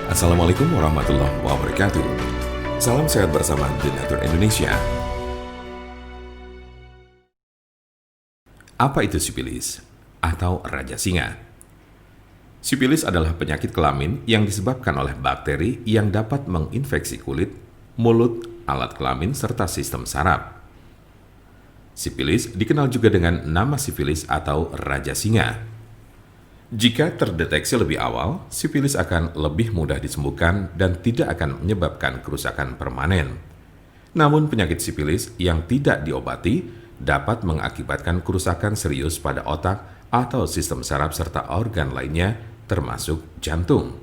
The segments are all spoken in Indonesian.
Assalamualaikum warahmatullahi wabarakatuh. Salam sehat bersama Denatur Indonesia. Apa itu sipilis atau raja singa? Sipilis adalah penyakit kelamin yang disebabkan oleh bakteri yang dapat menginfeksi kulit, mulut, alat kelamin, serta sistem saraf. Sipilis dikenal juga dengan nama sifilis atau raja singa. Jika terdeteksi lebih awal, sifilis akan lebih mudah disembuhkan dan tidak akan menyebabkan kerusakan permanen. Namun penyakit sifilis yang tidak diobati dapat mengakibatkan kerusakan serius pada otak atau sistem saraf serta organ lainnya termasuk jantung.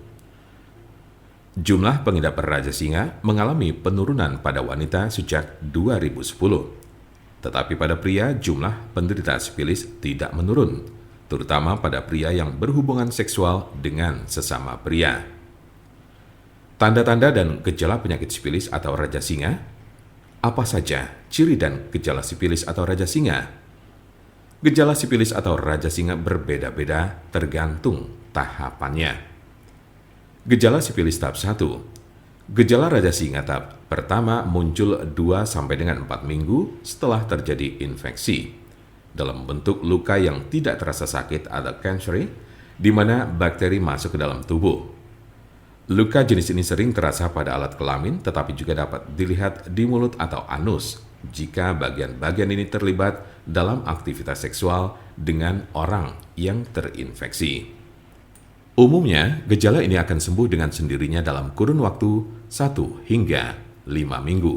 Jumlah pengidap raja singa mengalami penurunan pada wanita sejak 2010. Tetapi pada pria jumlah penderita sifilis tidak menurun, terutama pada pria yang berhubungan seksual dengan sesama pria. Tanda-tanda dan gejala penyakit sifilis atau raja singa? Apa saja ciri dan gejala sifilis atau raja singa? Gejala sifilis atau raja singa berbeda-beda tergantung tahapannya. Gejala sifilis tahap 1. Gejala raja singa tahap pertama muncul 2-4 minggu setelah terjadi infeksi dalam bentuk luka yang tidak terasa sakit atau cancer, di mana bakteri masuk ke dalam tubuh. Luka jenis ini sering terasa pada alat kelamin, tetapi juga dapat dilihat di mulut atau anus jika bagian-bagian ini terlibat dalam aktivitas seksual dengan orang yang terinfeksi. Umumnya, gejala ini akan sembuh dengan sendirinya dalam kurun waktu 1 hingga 5 minggu.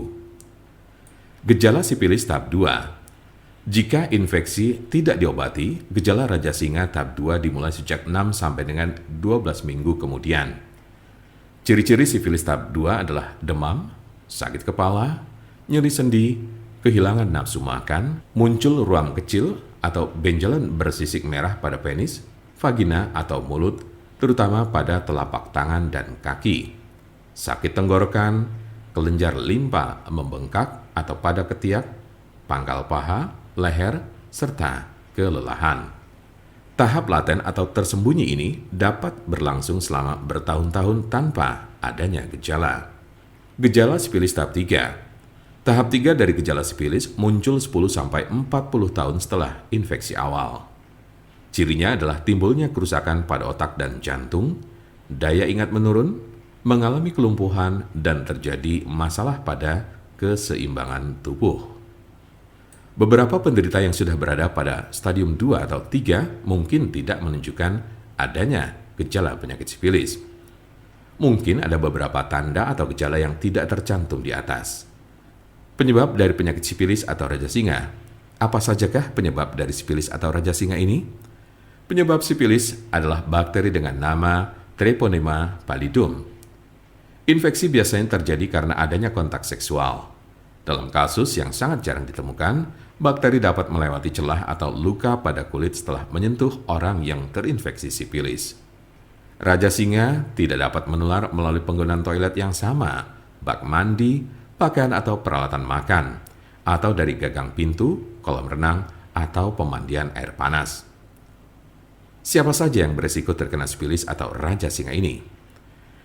Gejala sifilis tahap 2. Jika infeksi tidak diobati, gejala raja singa tahap 2 dimulai sejak 6 sampai dengan 12 minggu kemudian. Ciri-ciri sifilis tahap 2 adalah demam, sakit kepala, nyeri sendi, kehilangan nafsu makan, muncul ruam kecil atau benjolan bersisik merah pada penis, vagina atau mulut, terutama pada telapak tangan dan kaki, sakit tenggorokan, kelenjar limpa membengkak atau pada ketiak, pangkal paha, leher, serta kelelahan. Tahap laten atau tersembunyi ini dapat berlangsung selama bertahun-tahun tanpa adanya gejala. Gejala sifilis tahap 3. Tahap 3 dari gejala sifilis muncul 10-40 tahun setelah infeksi awal. Cirinya adalah timbulnya kerusakan pada otak dan jantung, daya ingat menurun, mengalami kelumpuhan, dan terjadi masalah pada keseimbangan tubuh. Beberapa penderita yang sudah berada pada stadium 2 atau 3 mungkin tidak menunjukkan adanya gejala penyakit sifilis. Mungkin ada beberapa tanda atau gejala yang tidak tercantum di atas. Penyebab dari penyakit sifilis atau raja singa. Apa sajakah penyebab dari sifilis atau raja singa ini? Penyebab sifilis adalah bakteri dengan nama Treponema pallidum. Infeksi biasanya terjadi karena adanya kontak seksual. Dalam kasus yang sangat jarang ditemukan, bakteri dapat melewati celah atau luka pada kulit setelah menyentuh orang yang terinfeksi sifilis. Raja singa tidak dapat menular melalui penggunaan toilet yang sama, bak mandi, pakaian atau peralatan makan, atau dari gagang pintu, kolam renang, atau pemandian air panas. Siapa saja yang beresiko terkena sifilis atau raja singa ini?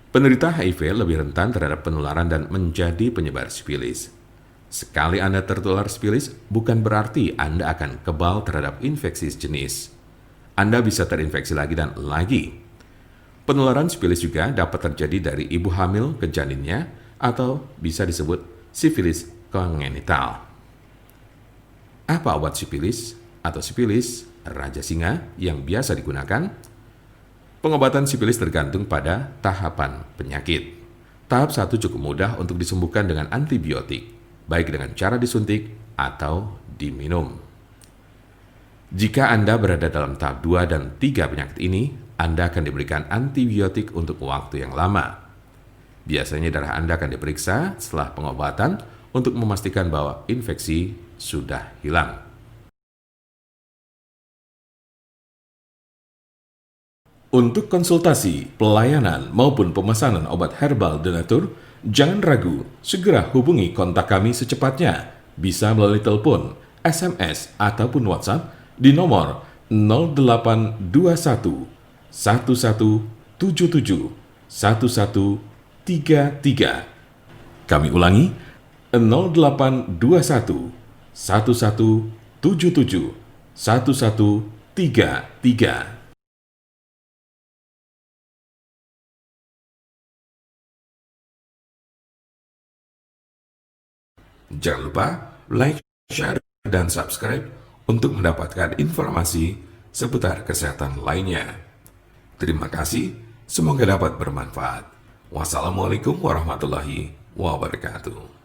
Penderita HIV lebih rentan terhadap penularan dan menjadi penyebar sifilis. Sekali Anda tertular sifilis, bukan berarti Anda akan kebal terhadap infeksi sejenis. Anda bisa terinfeksi lagi dan lagi. Penularan sifilis juga dapat terjadi dari ibu hamil ke janinnya atau bisa disebut sifilis kongenital. Apa obat sifilis atau sifilis raja singa yang biasa digunakan? Pengobatan sifilis tergantung pada tahapan penyakit. Tahap 1 cukup mudah untuk disembuhkan dengan antibiotik, baik dengan cara disuntik atau diminum. Jika Anda berada dalam tahap 2 dan 3 penyakit ini, Anda akan diberikan antibiotik untuk waktu yang lama. Biasanya darah Anda akan diperiksa setelah pengobatan untuk memastikan bahwa infeksi sudah hilang. Untuk konsultasi, pelayanan, maupun pemesanan obat herbal Denatur, jangan ragu, segera hubungi kontak kami secepatnya. Bisa melalui telepon, SMS, ataupun WhatsApp di nomor 0821 1177 1133. Kami ulangi, 0821 1177 1133. Jangan lupa like, share, dan subscribe untuk mendapatkan informasi seputar kesehatan lainnya. Terima kasih, semoga dapat bermanfaat. Wassalamualaikum warahmatullahi wabarakatuh.